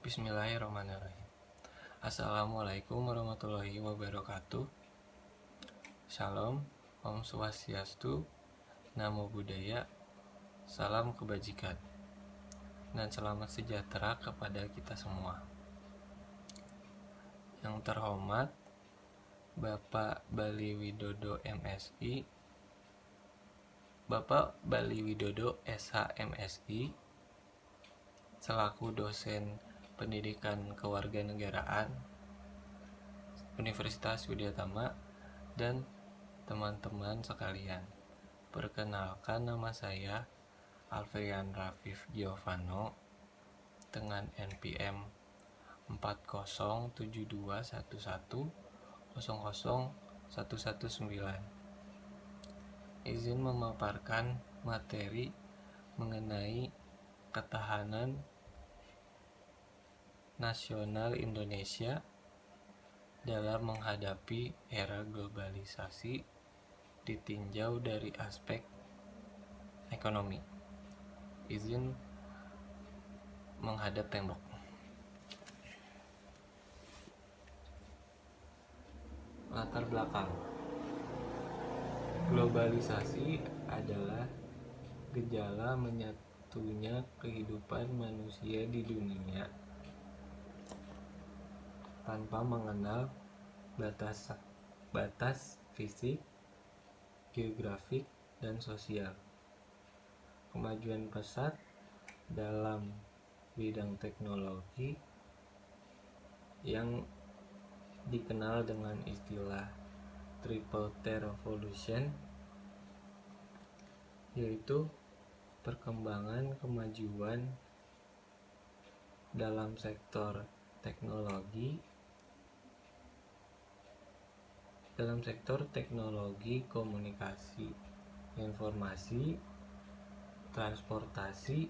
Bismillahirrahmanirrahim. Assalamualaikum warahmatullahi wabarakatuh. Shalom, Om Swastiastu, Namo Buddhaya, salam kebajikan, dan selamat sejahtera kepada kita semua. Yang terhormat Bapak Bali Widodo MSI, Bapak Bali Widodo SH MSI, selaku dosen Pendidikan Kewarganegaraan Universitas Widyatama, dan teman-teman sekalian. Perkenalkan, nama saya Alfian Rafif Giovanno dengan NPM 407211000119. Izin memaparkan materi mengenai ketahanan nasional Indonesia dalam menghadapi era globalisasi ditinjau dari aspek ekonomi. Izin menghadap tembok. Latar belakang. Globalisasi adalah gejala menyatunya kehidupan manusia di dunia tanpa mengenal batas fisik, geografik, dan sosial. Kemajuan pesat dalam bidang teknologi yang dikenal dengan istilah Triple T Revolution, yaitu perkembangan kemajuan dalam sektor teknologi, komunikasi, informasi, transportasi,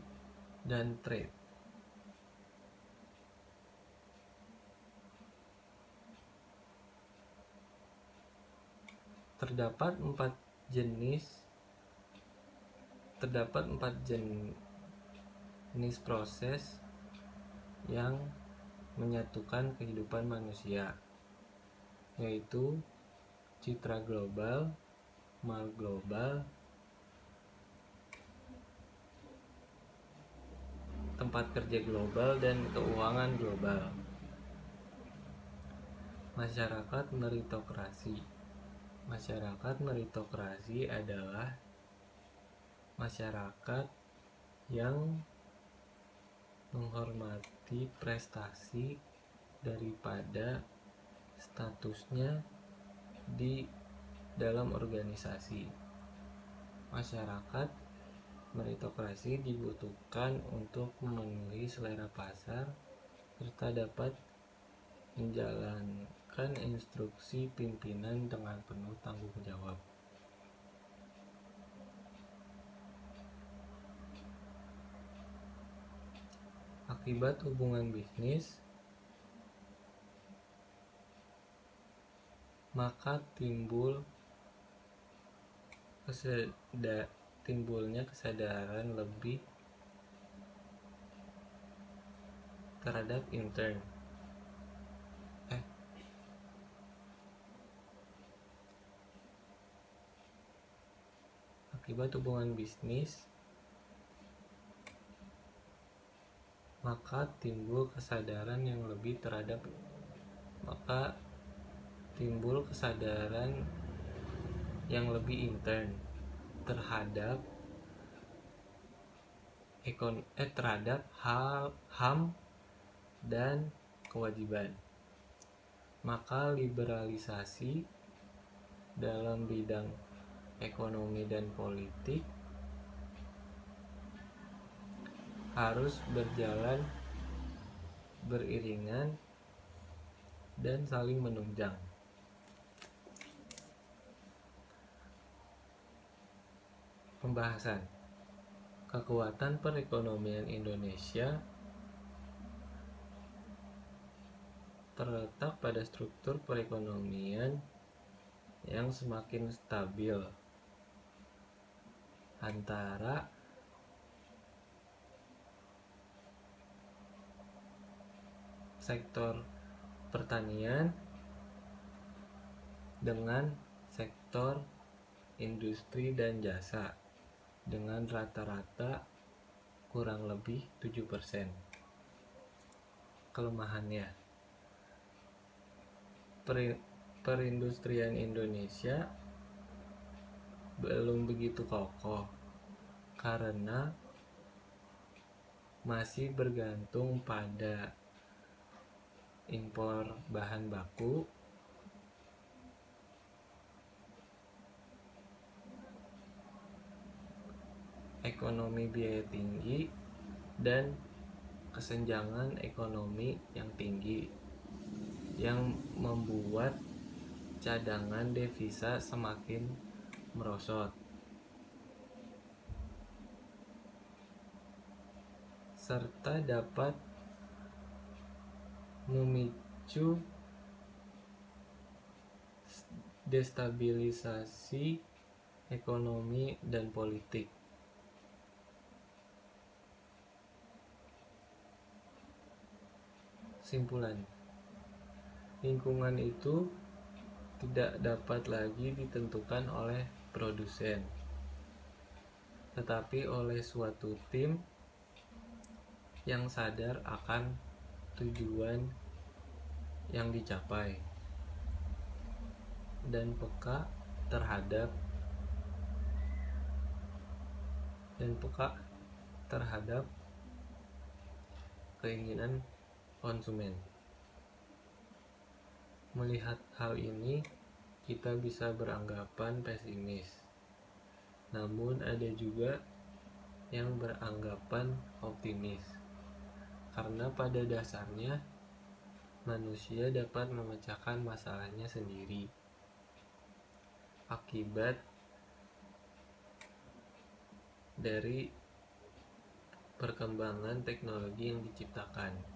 dan trade. Terdapat empat jenis proses yang menyatukan kehidupan manusia, yaitu citra global, mal global, tempat kerja global, dan keuangan global. Masyarakat meritokrasi adalah masyarakat yang menghormati prestasi daripada statusnya di dalam organisasi. Masyarakat meritokrasi dibutuhkan untuk memenuhi selera pasar serta dapat menjalankan instruksi pimpinan dengan penuh tanggung jawab. Akibat hubungan bisnis, maka timbulnya kesadaran lebih terhadap intern. Akibat hubungan bisnis, maka timbul kesadaran yang lebih intern terhadap HAM dan kewajiban. Maka liberalisasi dalam bidang ekonomi dan politik harus berjalan beriringan dan saling menunjang. Pembahasan. Kekuatan perekonomian Indonesia terletak pada struktur perekonomian yang semakin stabil antara sektor pertanian dengan sektor industri dan jasa dengan rata-rata kurang lebih 7%. Kelemahannya, perindustrian Indonesia belum begitu kokoh karena masih bergantung pada impor bahan baku, ekonomi biaya tinggi, dan kesenjangan ekonomi yang tinggi yang membuat cadangan devisa semakin merosot, serta dapat memicu destabilisasi ekonomi dan politik. Simpulan, lingkungan itu tidak dapat lagi ditentukan oleh produsen, tetapi oleh suatu tim yang sadar akan tujuan yang dicapai dan peka terhadap keinginan konsumen. Melihat hal ini, kita bisa beranggapan pesimis. Namun ada juga yang beranggapan optimis. Karena pada dasarnya manusia dapat memecahkan masalahnya sendiri akibat dari perkembangan teknologi yang diciptakan.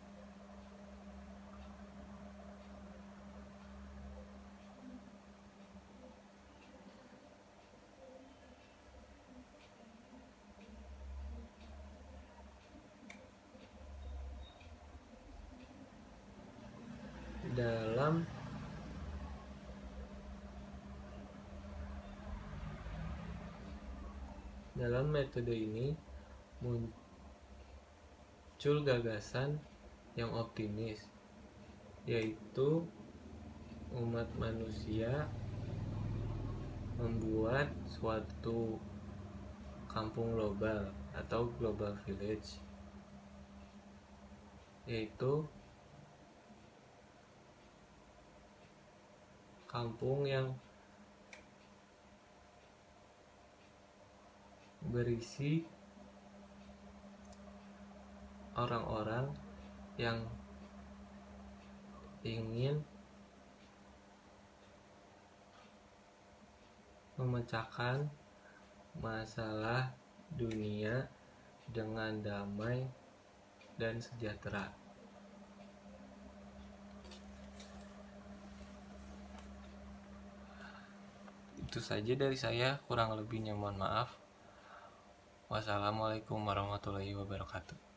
Dalam metode ini muncul gagasan yang optimis, yaitu umat manusia membuat suatu kampung global atau global village, yaitu kampung yang berisi orang-orang yang ingin memecahkan masalah dunia dengan damai dan sejahtera. Itu saja dari saya, kurang lebihnya mohon maaf. Wassalamualaikum warahmatullahi wabarakatuh.